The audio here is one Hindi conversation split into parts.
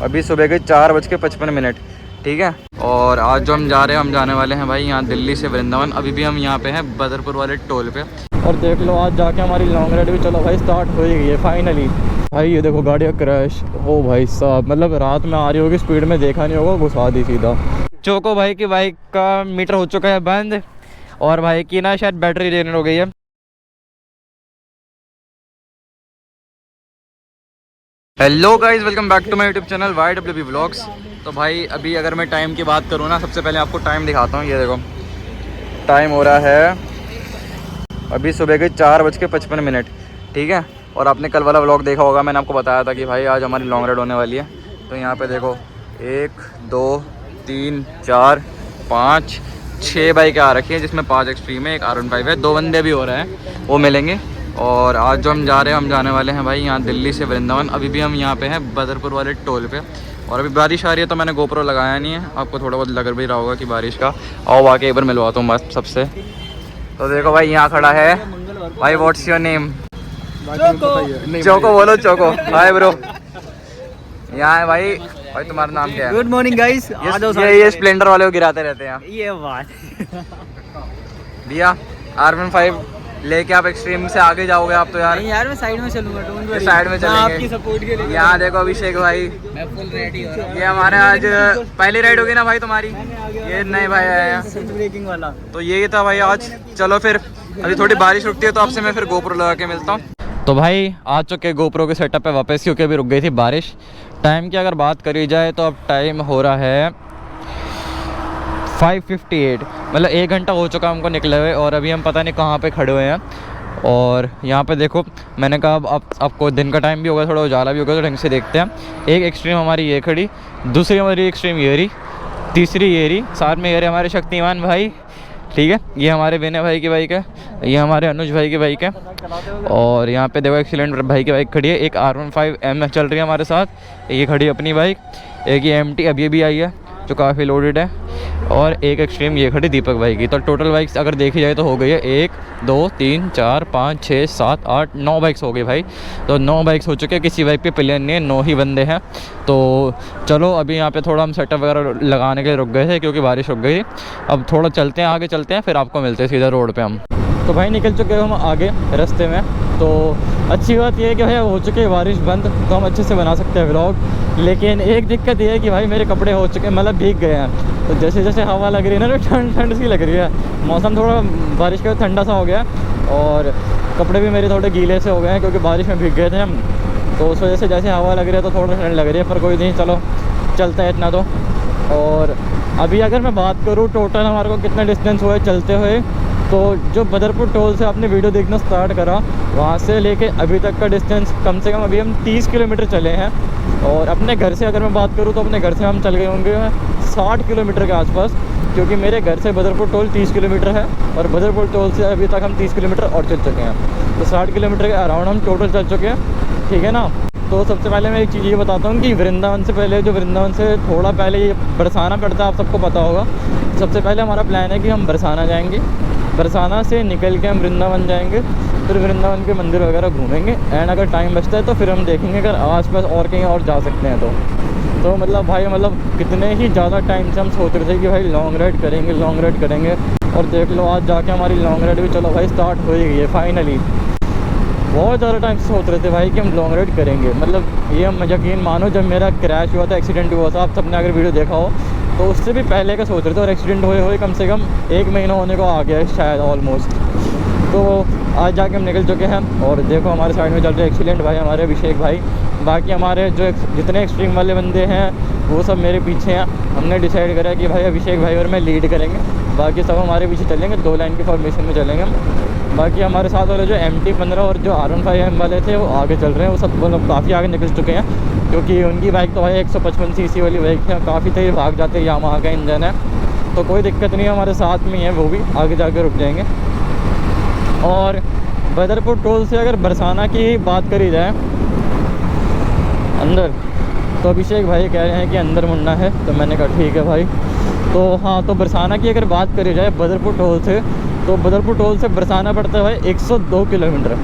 अभी सुबह के 4:55। ठीक है। और आज जो हम जा रहे हैं, हम जाने वाले हैं भाई यहाँ दिल्ली से वृंदावन। अभी भी हम यहाँ पे हैं बदरपुर वाले टोल पे। और देख लो आज जाके हमारी लॉन्ग राइड भी चलो भाई स्टार्ट हो ही गई है फाइनली। भाई ये देखो गाड़ी का क्रैश हो भाई साहब, मतलब रात में आ रही होगी, स्पीड में देखा नहीं होगा, घुसा दी सीधा। चोको भाई की बाइक का मीटर हो चुका है बंद और भाई की ना शायद बैटरी ड्रेन हो गई है। Hello guys, welcome back to my YouTube channel YWB vlogs. तो भाई अभी अगर मैं टाइम की बात करूँ ना, सबसे पहले आपको टाइम दिखाता हूँ। ये देखो टाइम हो रहा है अभी सुबह के 4:55। ठीक है। और आपने कल वाला व्लॉग देखा होगा, मैंने आपको बताया था कि भाई आज हमारी लॉन्ग राइड होने वाली है। तो यहाँ पे देखो 1 2 3 4 5 6 बाइकें आ रखी हैं, जिसमें 5 एक्सट्रीम है, एक R15 है, 2 बंदे भी हो रहे हैं, वो मिलेंगे। और आज जो हम जा रहे हैं, हम जाने वाले हैं भाई यहाँ दिल्ली से वृंदावन। अभी भी हम यहाँ पे हैं बदरपुर वाले टोल पे। और अभी बारिश आ रही है तो मैंने GoPro लगाया नहीं है, आपको थोड़ा बहुत लग भी रहा होगा कि बारिश का। आओ आके एक बार मिलवाता हूँ मस्त सबसे। तो देखो भाई यहाँ खड़ा है भाई, व्हाट्स योर नेम? चोको बोलो, चोको। Hi bro. यहाँ है भाई, भाई तुम्हारा नाम क्या है? Good morning guys. ये स्प्लेंडर वाले को गिराते रहते हैं ये बात भैया। R15 लेके आप एक्सट्रीम से आगे जाओगे आप तो यार। नहीं यार, मैं साइड में चलूंगा, साइड में चलेंगे आपकी सपोर्ट के लिए। यहाँ देखो अभिषेक भाई, मैं फुल रेडी हूं। ये हमारे आज पहली राइड होगी ना भाई तुम्हारी। ये नए भाई आए हैं ब्रेकिंग वाला। तो यही था भाई आज। चलो फिर अभी थोड़ी बारिश रुकती है तो आपसे मैं फिर GoPro लगा के मिलता हूँ। तो भाई आ चुके GoPro के सेटअप पे वापस, क्योंकि अभी रुक गई थी बारिश। टाइम की अगर बात करी जाए तो अब टाइम हो रहा है 5:58, मतलब 1 घंटा हो चुका हमको निकले हुए। और अभी हम पता नहीं कहाँ पे खड़े हुए हैं। और यहाँ पे देखो मैंने कहा अब आपको दिन का टाइम भी होगा, थोड़ा उजाला भी होगा, तो ढंग से देखते हैं। एक एक्सट्रीम हमारी ये खड़ी, दूसरी हमारी एक्सट्रीम ये रही, तीसरी ये रही, साथ में ये रहे हमारे शक्तिमान भाई। ठीक है, ये हमारे विनय भाई की बाइक है, ये हमारे अनुज भाई की बाइक है। और यहाँ पे देखो एक्सीलेंट भाई की बाइक खड़ी है, एक R15M चल रही है हमारे साथ, ये खड़ी है अपनी बाइक। एक ये MT अभी भी आई है जो काफ़ी लोडेड है। और एक एक्सट्रीम ये खड़ी दीपक भाई की। तो टोटल बाइक्स अगर देखी जाए तो हो गई है 1 2 3 4 5 6 7 8 9 बाइक्स हो गई भाई। तो 9 बाइक्स हो चुके हैं, किसी बाइक पे प्लेन नहीं है, 9 ही बंदे हैं। तो चलो अभी यहाँ पे थोड़ा हम सेटअप वगैरह लगाने के लिए रुक गए थे क्योंकि बारिश रुक गई। अब थोड़ा चलते हैं, आगे चलते हैं, फिर आपको मिलते हैं सीधा रोड पर हम। तो भाई निकल चुके हैं हम आगे रास्ते में। तो अच्छी बात यह है कि भाई हो चुकी है बारिश बंद, तो हम अच्छे से बना सकते हैं व्लॉग। लेकिन एक दिक्कत ये है कि भाई मेरे कपड़े हो चुके हैं, मतलब भीग गए हैं। तो जैसे जैसे हवा लग रही है ना, तो ठंड ठंड सी लग रही है। मौसम थोड़ा बारिश का ठंडा सा हो गया और कपड़े भी मेरे थोड़े गीले से हो गए हैं क्योंकि बारिश में भीग गए थे हम। तो उस वजह से जैसे हवा लग रही है तो थोड़ा ठंड लग रही है, पर कोई नहीं, चलो चलते हैं इतना तो। और अभी अगर मैं बात करूँ टोटल हमारे को कितना डिस्टेंस हुआ है चलते हुए, तो जो बदरपुर टोल से आपने वीडियो देखना स्टार्ट करा, वहाँ से लेके अभी तक का डिस्टेंस कम से कम अभी हम 30 किलोमीटर चले हैं। और अपने घर से अगर मैं बात करूँ तो अपने घर से हम चल गए होंगे 60 किलोमीटर के आसपास, क्योंकि मेरे घर से बदरपुर टोल 30 किलोमीटर है और बदरपुर टोल से अभी तक हम 30 किलोमीटर और चल चुके हैं। तो 60 किलोमीटर के अराउंड हम टोटल चल चुके हैं। ठीक है ना। तो सबसे पहले मैं एक चीज़ ये बताता हूँ कि वृंदावन से पहले, जो वृंदावन से थोड़ा पहले ये बरसाना पड़ता है, आप सबको पता होगा। सबसे पहले हमारा प्लान है कि हम बरसाना जाएंगे, बरसाना से निकल के हम वृंदावन जाएंगे, फिर वृंदावन के मंदिर वगैरह घूमेंगे। एंड अगर टाइम बचता है तो फिर हम देखेंगे अगर आसपास और कहीं और जा सकते हैं तो मतलब भाई मतलब कितने ही ज़्यादा टाइम से हम सोच रहे थे कि भाई लॉन्ग राइड करेंगे, लॉन्ग राइड करेंगे। और देख लो आज जाके हमारी लॉन्ग राइड भी चलो भाई स्टार्ट हो ही गई है फाइनली। बहुत ज़्यादा टाइम से सोच रहे थे भाई कि हम लॉन्ग राइड करेंगे। मतलब ये हम यकीन मानो, जब मेरा क्रैश हुआ था, एक्सीडेंट हुआ था, आप सबने अगर वीडियो देखा हो तो उससे भी पहले का सोच रहे थे। और एक्सीडेंट हुए कम से कम 1 महीना होने को आ गया है शायद ऑलमोस्ट। तो आज जाके हम निकल चुके हैं। और देखो हमारे साइड में चल रहे एक्सीलेंट भाई, हमारे अभिषेक भाई। बाकी हमारे जो जितने एक्सट्रीम वाले बंदे हैं वो सब मेरे पीछे हैं। हमने डिसाइड करा कि भाई अभिषेक भाई और मैं लीड करेंगे, बाकी सब हमारे पीछे चलेंगे, 2 लाइन की फॉर्मेशन में चलेंगे हम। बाकी हमारे साथ वाले जो MT-15 और जो R15M वाले थे वो आगे चल रहे हैं, वो सब मतलब काफ़ी आगे निकल चुके हैं, क्योंकि उनकी बाइक तो भाई 155 cc वाली बाइक है, काफ़ी तेज़ भाग जाते हैं, यामाहा का इंजन है। तो कोई दिक्कत नहीं है, हमारे साथ में है, वो भी आगे जाके रुक जाएंगे। और बदरपुर टोल से अगर बरसाना की बात करी जाए अंदर, तो अभिषेक भाई कह रहे हैं कि अंदर मुड़ना है, तो मैंने कहा ठीक है भाई। तो हाँ, तो बरसाना की अगर बात करी जाए बदरपुर टोल से, तो बदरपुर टोल से बरसाना पड़ता है भाई 102 किलोमीटर।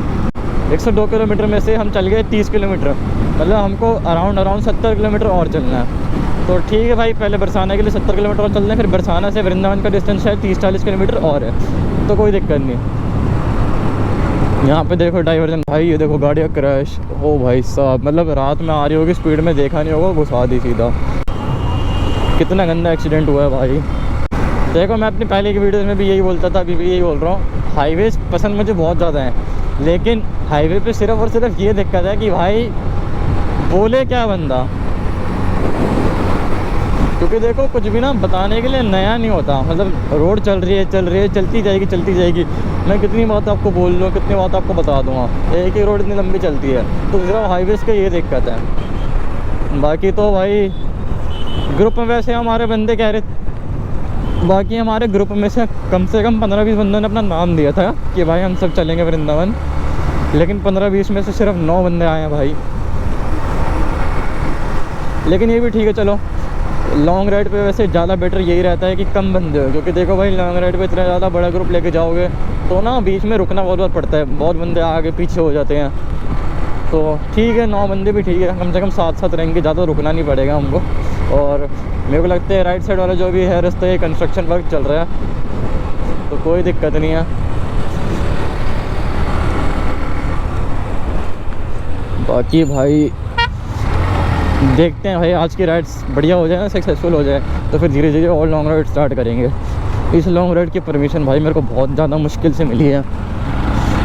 102 किलोमीटर में से हम चल गए 30 किलोमीटर, मतलब हमको अराउंड 70 किलोमीटर और चलना है। तो ठीक है भाई, पहले बरसाना के लिए 70 किलोमीटर और चलना है, फिर बरसाना से वृंदावन का डिस्टेंस शायद 30-40 किलोमीटर और है, तो कोई दिक्कत नहीं। यहाँ पे देखो डाइवर्जन भाई, ये देखो गाड़ी का क्रैश, ओ भाई साहब, मतलब रात में आ रही होगी, स्पीड में देखा नहीं होगा, घुसा दी सीधा। कितना गंदा एक्सीडेंट हुआ है भाई। देखो मैं अपनी पहले की वीडियोस में भी यही बोलता था, अभी भी यही बोल रहा हूँ, हाईवेज पसंद मुझे बहुत ज़्यादा हैं, लेकिन हाईवे पे सिर्फ और सिर्फ ये दिक्कत है कि भाई बोले क्या बंदा, क्योंकि देखो कुछ भी ना बताने के लिए नया नहीं होता। मतलब रोड चल रही है चलती जाएगी। मैं कितनी बात आपको बोल लूँ, कितनी बात आपको बता दूँगा, एक ही रोड इतनी लंबी चलती है। तो सिर्फ हाईवेज का ये दिक्कत है। बाकी तो भाई ग्रुप में वैसे हमारे बंदे कह रहे, बाकी हमारे ग्रुप में से कम 15-20 बंदों ने अपना नाम दिया था कि भाई हम सब चलेंगे वृंदावन, लेकिन 15-20 में से सिर्फ 9 बंदे आए हैं भाई। लेकिन ये भी ठीक है, चलो लॉन्ग राइड पे वैसे ज़्यादा बेटर यही रहता है कि कम बंदे हो, क्योंकि देखो भाई लॉन्ग राइड पे इतना ज़्यादा बड़ा ग्रुप लेके जाओगे तो ना बीच में रुकना बहुत पड़ता है, बहुत बंदे आगे पीछे हो जाते हैं। तो ठीक है 9 बंदे भी ठीक है, कम से कम साथ रहेंगे, ज़्यादा रुकना नहीं पड़ेगा हमको। और मेरे को लगता है राइट साइड वाला जो भी है रास्ते, ये कंस्ट्रक्शन वर्क चल रहा है, तो कोई दिक्कत नहीं है। बाकी भाई देखते हैं भाई, आज की राइड्स बढ़िया हो जाए ना, सक्सेसफुल हो जाए, तो फिर धीरे धीरे और लॉन्ग राइड स्टार्ट करेंगे। इस लॉन्ग राइड की परमिशन भाई मेरे को बहुत ज़्यादा मुश्किल से मिली है,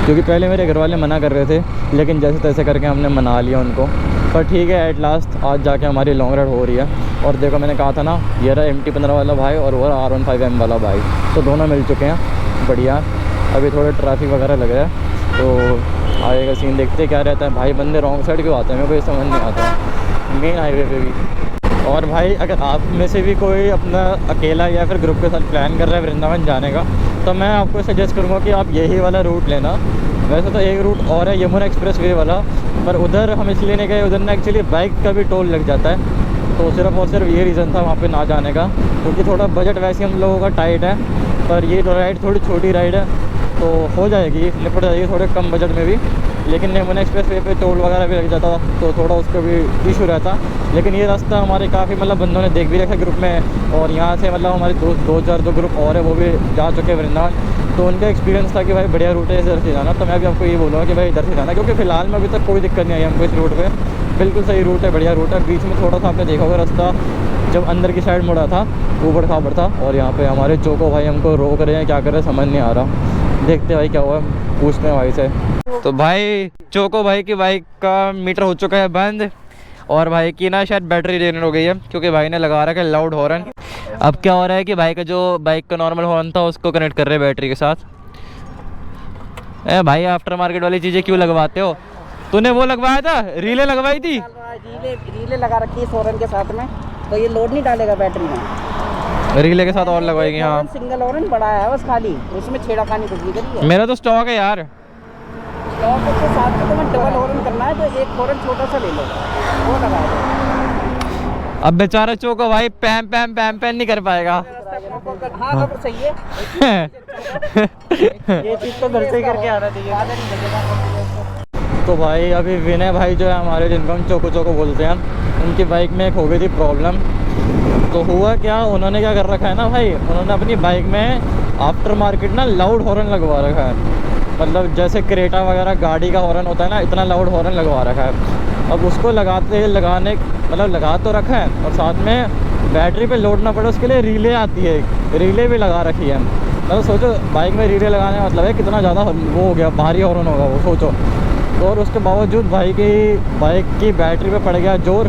क्योंकि पहले मेरे घर वाले मना कर रहे थे, लेकिन जैसे तैसे करके हमने मना लिया उनको। पर ठीक है, एट लास्ट आज जाके हमारी लॉन्ग राइड हो रही है। और देखो मैंने कहा था ना, ये रहा MT-15 वाला भाई और वो रहा R15M वाला भाई, तो दोनों मिल चुके हैं, बढ़िया। अभी थोड़ा ट्रैफिक वगैरह लग रहा है, तो आगे का सीन देखते क्या रहता है। भाई बंदे रॉन्ग साइड क्यों आते हैं, मेरे को ये समझ नहीं आता, मेन हाईवे पे भी। और भाई अगर आप में से भी कोई अपना अकेला या फिर ग्रुप के साथ प्लान कर रहा है वृंदावन जाने का, तो मैं आपको सजेस्ट करूँगा कि आप यही वाला रूट लेना। वैसे तो एक रूट और है यमुना एक्सप्रेस वे वाला, पर उधर हम इसलिए नहीं गए, उधर ना एक्चुअली बाइक का भी टोल लग जाता है, तो सिर्फ और सिर्फ ये रीज़न था वहाँ पे ना जाने का, क्योंकि थोड़ा बजट वैसे हम लोगों का टाइट है। पर ये राइड थोड़ी छोटी राइड है, तो हो जाएगी, निपट जाएगी थोड़े कम बजट में भी। लेकिन यमुना एक्सप्रेस वे पे टोल वगैरह भी लग जाता, तो थोड़ा उसका भी इशू रहता। लेकिन ये रास्ता हमारे काफ़ी मतलब बंदों ने देख भी रखा ग्रुप में, और यहाँ से मतलब हमारे दो ग्रुप और है, वो भी जा चुके हैं वृंदावन, तो उनका एक्सपीरियंस था कि भाई बढ़िया रूट है इधर से जाना। तो मैं भी आपको ये बोलूँगा कि भाई इधर से जाना, क्योंकि फ़िलहाल में अभी तक कोई दिक्कत नहीं आई हमको इस रूट पे, बिल्कुल सही रूट है, बढ़िया रूट है। बीच में थोड़ा सा आपने देखा होगा रास्ता जब अंदर की साइड मुड़ा था, ऊबड़ खाबड़ था, और यहाँ पे हमारे चोको भाई हमको रोक रहे हैं, क्या कर रहे हैं समझ नहीं आ रहा। देखते भाई क्या हुआ, पूछते हैं भाई से। तो भाई चोको भाई की बाइक का मीटर हो चुका है बंद, और भाई की ना शायद बैटरी ड्रेन हो गई है, क्योंकि भाई ने लगा रखा है लाउड हॉर्न। अब क्या हो रहा है कि भाई का जो बाइक का नॉर्मल हॉर्न था उसको कनेक्ट कर रहे हैं बैटरी के साथ। भाई आफ्टर मार्केट वाली चीज़ें क्यों लगवाते हो? तूने वो लगवाया था, रीले लगवाई थी, रीले लगा रखी है हॉर्न के साथ में, तो ये लोड नहीं डालेगा बैटरी में। रीले के साथ और लगवाएंगे। हाँ सिंगल हॉर्न बड़ा है बस, खाली उसमें छेड़खानी कुछ नहीं करी है। मेरा तो स्टॉक है यार, स्टॉक के साथ में तुम्हें डबल हॉर्न करना है, तो एक हॉर्न छोटा सा ले लो, वो लगा दो। अब बेचारा चोको भाई पैम पैम नहीं कर पाएगा। हाँ तो सही है। ये चीज़ तो घर से करके आना चाहिए। तो भाई अभी विनय भाई जो है हमारे, जिनको हम चोको बोलते हैं, उनकी बाइक में एक हो गई थी प्रॉब्लम। तो हुआ क्या, उन्होंने क्या कर रखा है ना भाई, उन्होंने अपनी बाइक में आफ्टर मार्केट ना लाउड हॉर्न लगवा रखा है। मतलब जैसे क्रेटा वगैरह गाड़ी का हॉर्न होता है ना, इतना लाउड हॉर्न लगवा रखा है। अब उसको लगाने मतलब लगा तो रखा है, और साथ में बैटरी पे लोड ना पड़े उसके लिए रीले आती है, रीले भी लगा रखी है। मतलब सोचो बाइक में रीले लगाने का मतलब है कितना ज़्यादा वो हो गया, भारी हॉर्न होगा वो, सोचो। तो और उसके बावजूद भाई की बाइक की बैटरी पे पड़ गया जोर।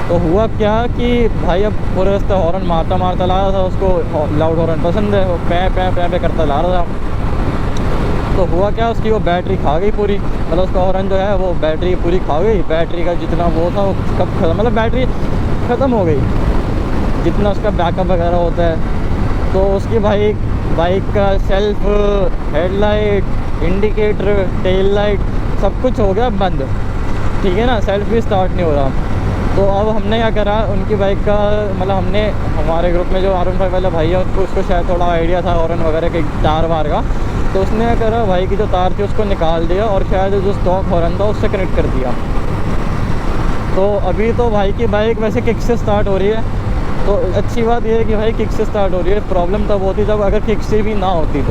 तो हुआ क्या कि भाई अब पूरे रास्ते हॉर्न मारता ला रहा था, उसको लाउड हॉर्न पसंद है, वो पे करता ला रहा था। तो हुआ क्या, उसकी वो बैटरी खा गई पूरी, मतलब उसका हॉर्न जो है वो बैटरी पूरी खा गई। बैटरी का जितना वो था वो कब खत्म, मतलब बैटरी ख़त्म हो गई, जितना उसका बैकअप वगैरह होता है। तो उसकी भाई बाइक का self, headlight, indicator, tail light सब कुछ हो गया बंद, ठीक है ना, सेल्फ भी स्टार्ट नहीं हो रहा। तो अब हमने क्या करा, उनकी बाइक का मतलब हमने, हमारे ग्रुप में जो R15 वाला भाई है उसको शायद थोड़ा आइडिया था हॉर्न वगैरह के टायर वार का, तो उसने क्या करा, भाई की जो तार थी उसको निकाल दिया और शायद जो स्टॉक हॉर्न था उससे कनेक्ट कर दिया। तो अभी तो भाई की बाइक वैसे किक से स्टार्ट हो रही है, तो अच्छी बात यह है कि भाई किक से स्टार्ट हो रही है। प्रॉब्लम तब होती जब अगर किक से भी ना होती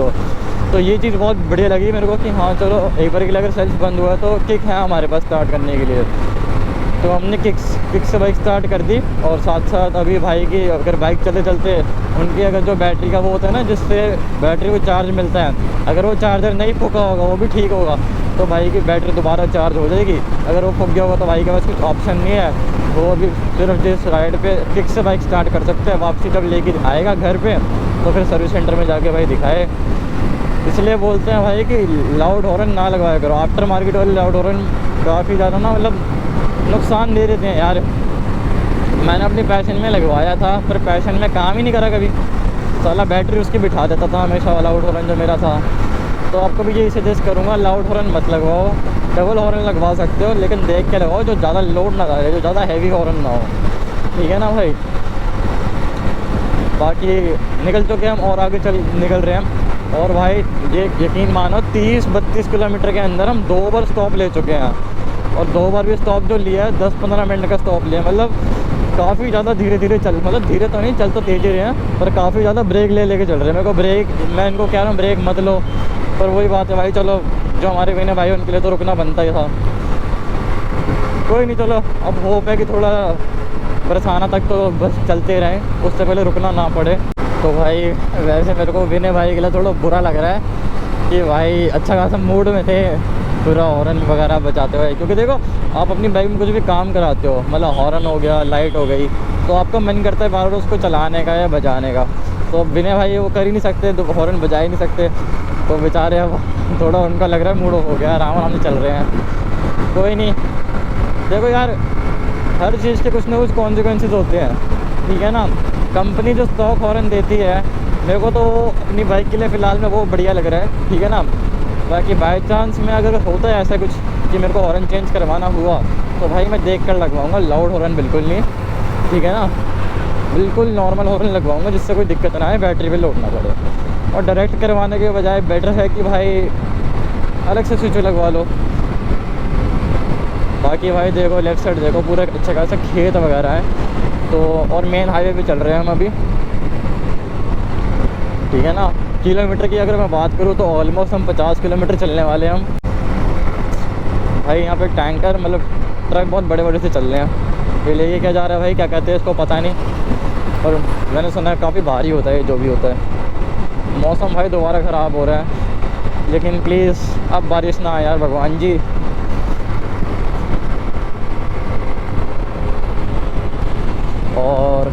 तो ये चीज़ बहुत बढ़िया लगी मेरे को कि हाँ चलो एक बार के लिए अगर सेल्फ बंद हुआ तो किक है हमारे पास स्टार्ट करने के लिए। तो हमने किक से बाइक स्टार्ट कर दी। और साथ साथ अभी भाई की अगर बाइक चलते चलते उनकी अगर जो बैटरी का वो होता है ना जिससे बैटरी को चार्ज मिलता है, अगर वो चार्जर नहीं फूका होगा वो भी ठीक होगा तो भाई की बैटरी दोबारा चार्ज हो जाएगी। अगर वो फूक गया होगा तो भाई के पास कुछ ऑप्शन नहीं है, वो अभी सिर्फ जिस राइड पे किक से बाइक स्टार्ट कर सकते हैं। वापसी जब लेके आएगा घर पे तो फिर सर्विस सेंटर में जाके भाई दिखाए। इसलिए बोलते हैं भाई कि लाउड हॉर्न ना लगवाया करो। आफ्टर मार्केट वाले लाउड हॉर्न काफ़ी ज़्यादा ना मतलब नुकसान दे देते हैं यार। मैंने अपनी पैशन में लगवाया था पर पैशन में काम ही नहीं करा कभी, साला बैटरी उसकी बिठा देता था हमेशा लाउड हॉर्न जो मेरा था। तो आपको भी यही सजेस्ट करूँगा, लाउड हॉर्न मत लगवाओ, डबल हॉर्न लगवा सकते हो लेकिन देख के लगाओ जो ज़्यादा लोड ना करे, जो ज़्यादा हैवी हॉर्न ना हो, ठीक है ना भाई। बाकी निकल चुके हम और आगे निकल रहे हैं। और भाई ये यकीन मानो 30-32 किलोमीटर के अंदर हम 2 बार स्टॉप ले चुके हैं। और 2 बार भी स्टॉप जो लिया है 10-15 मिनट का स्टॉप लिया, मतलब काफ़ी ज़्यादा धीरे धीरे चल, मतलब धीरे तो नहीं, चल तो तेज़ ही रहे हैं पर काफ़ी ज़्यादा ब्रेक ले लेके चल रहे हैं। मेरे को ब्रेक, मैं इनको कह रहा हूँ ब्रेक मत लो, पर वही बात है भाई, चलो जो हमारे बहने भाई उनके लिए तो रुकना बनता ही था। कोई नहीं, चलो अब होप है कि थोड़ा बरसाना तक तो बस चलते रहें, उससे पहले रुकना ना पड़े। तो भाई वैसे मेरे को विनय भाई के लिए थोड़ा बुरा लग रहा है कि भाई अच्छा खासा मूड में थे पूरा हॉर्न वगैरह बजाते हुए, क्योंकि देखो आप अपनी बाइक में कुछ भी काम कराते हो, मतलब हॉर्न हो गया, लाइट हो गई, तो आपका मन करता है बार बार उसको चलाने का या बजाने का। तो विनय भाई वो कर ही नहीं सकते, तो हॉर्न बजा ही नहीं सकते, तो बेचारे अब थोड़ा उनका लग रहा है मूड हो गया, आराम से चल रहे हैं। कोई नहीं, देखो यार हर चीज़ के कुछ ना कुछ कॉन्सिक्वेंसेस होते हैं, ठीक है ना। कंपनी जो स्टॉक हॉर्न देती है मेरे को तो अपनी बाइक के लिए फ़िलहाल में वो बढ़िया लग रहा है, ठीक है ना। बाकी बाई चांस में अगर होता है ऐसा कुछ कि मेरे को हॉर्न चेंज करवाना हुआ तो भाई मैं देख कर लगवाऊँगा, लाउड हॉर्न बिल्कुल नहीं, ठीक है ना। बिल्कुल नॉर्मल हॉर्न लगवाऊँगा जिससे कोई दिक्कत ना आए, बैटरी पे लोड ना पड़े। और डायरेक्ट करवाने के बजाय बेटर है कि भाई अलग से स्विच लगवा लो। बाकी भाई देखो लेफ़्ट साइड देखो पूरा अच्छा खासा खेत वगैरह है, तो और मेन हाईवे पे चल रहे हैं हम अभी, ठीक है ना। किलोमीटर की अगर मैं बात करूँ तो ऑलमोस्ट हम 50 किलोमीटर चलने वाले हैं हम। भाई यहाँ पे टैंकर मतलब ट्रक बहुत बड़े बड़े से चल रहे हैं, ये लेके क्या जा रहा है भाई, क्या कहते हैं इसको पता नहीं, पर मैंने सुना है काफ़ी भारी होता है जो भी होता है। मौसम भाई दोबारा ख़राब हो रहा है, लेकिन प्लीज़ अब बारिश ना आए यार भगवान जी। और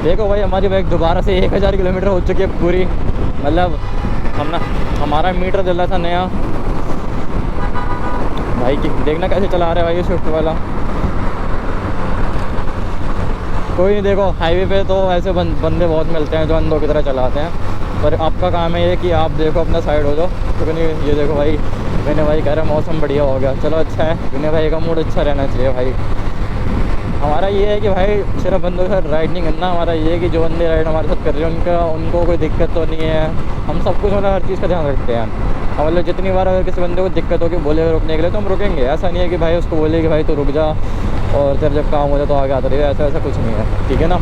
देखो भाई हमारी बाइक दोबारा से 1000 किलोमीटर हो चुकी है पूरी, मतलब हमारा मीटर चल रहा था नया। भाई कि देखना कैसे चला रहा है भाई ये स्विफ्ट वाला। कोई नहीं, देखो हाईवे पे तो ऐसे बंदे बहुत मिलते हैं जो अंधों की तरह चलाते हैं, पर आपका काम है ये कि आप देखो अपना साइड हो जाओ। तो नहीं, ये देखो भाई विनय भाई कह रहे हैं मौसम बढ़िया हो गया, चलो अच्छा है, विनय भाई का मूड अच्छा रहना चाहिए भाई। हमारा ये है कि भाई सिर्फ बंदों के साथ राइड नहीं करना, हमारा ये है कि जो बंदे राइड हमारे साथ कर रहे हैं उनको कोई दिक्कत तो नहीं है। हम सब कुछ मतलब हर चीज़ का ध्यान रखते हैं, मतलब जितनी बार अगर किसी बंदे को दिक्कत होगी बोले रुकने के लिए तो हम रुकेंगे। ऐसा नहीं है कि भाई उसको बोले कि भाई तो रुक जा और जब काम हो जाए तो आगे आते रहिए, ऐसा कुछ नहीं है, ठीक है ना।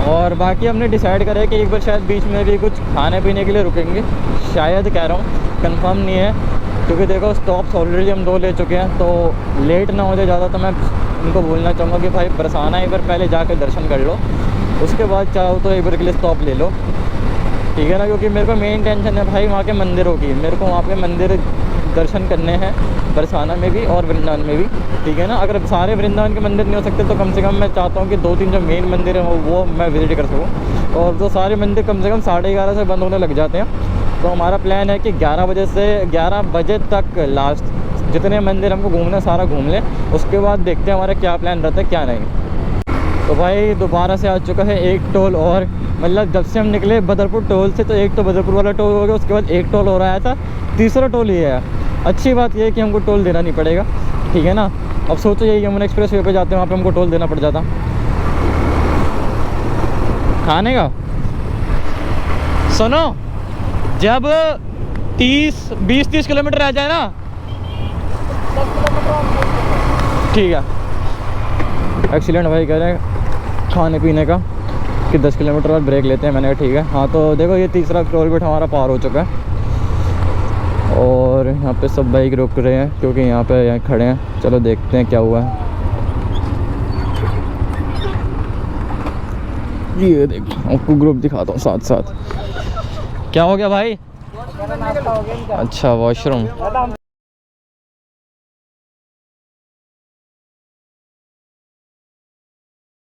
और बाकी हमने डिसाइड करा है कि एक बार शायद बीच में भी कुछ खाने पीने के लिए रुकेंगे, शायद कह रहा हूँ, कंफर्म नहीं है, क्योंकि देखो स्टॉप्स ऑलरेडी हम 2 ले चुके हैं, तो लेट ना हो जाए ज़्यादा। तो मैं उनको बोलना चाहूँगा कि भाई बरसाना एक बार पहले जाकर दर्शन कर लो, उसके बाद चाहो तो एक बार के लिए स्टॉप ले लो, ठीक है ना। क्योंकि मेरे को मेन टेंशन है भाई वहाँ के मंदिरों की, मेरे को वहाँ पे मंदिर दर्शन करने हैं बरसाना में भी और वृंदावन में भी, ठीक है ना। अगर सारे वृंदावन के मंदिर नहीं हो सकते तो कम से कम मैं चाहता हूँ कि 2-3 जो मेन मंदिर हैं वो मैं विज़िट कर सकूँ, और जो सारे मंदिर कम से कम 11:30 से बंद होने लग जाते हैं। तो हमारा प्लान है कि 11 बजे से 11 बजे तक लास्ट जितने मंदिर हमको घूमना सारा घूम लें, उसके बाद देखते हैं हमारा क्या प्लान रहता है क्या नहीं। तो भाई दोबारा से आ चुका है एक टोल, और मतलब जब से हम निकले बदरपुर टोल से तो एक तो बदरपुर वाला टोल हो गया, उसके बाद एक टोल हो रहा था, तीसरा टोल ये है। अच्छी बात ये है कि हमको टोल देना नहीं पड़ेगा, ठीक है ना। अब सोचो यही यमुना एक्सप्रेस वे पे जाते हैं, वहाँ पे हमको टोल देना पड़ जाता। खाने का सुनो, जब 20-30 किलोमीटर रह जाए ना, 10 किलोमीटर और नहीं है। ठीक है। एक्सीलेंट भाई कह रहे हैं खाने पीने का कि 10 किलोमीटर बाद ब्रेक लेते हैं। मैंने कहा ठीक है। हाँ तो देखो ये तीसरा टोल गेट हमारा पार हो चुका है और यहाँ पे सब बाइक रुक रहे हैं क्योंकि यहाँ पे यहाँ खड़े हैं। चलो देखते हैं क्या हुआ है। ये देखो आपको ग्रुप दिखाता हूँ साथ साथ। क्या हो गया भाई? मेरा नाश्ता हो गया इनका। अच्छा वॉशरूम। दादा, हम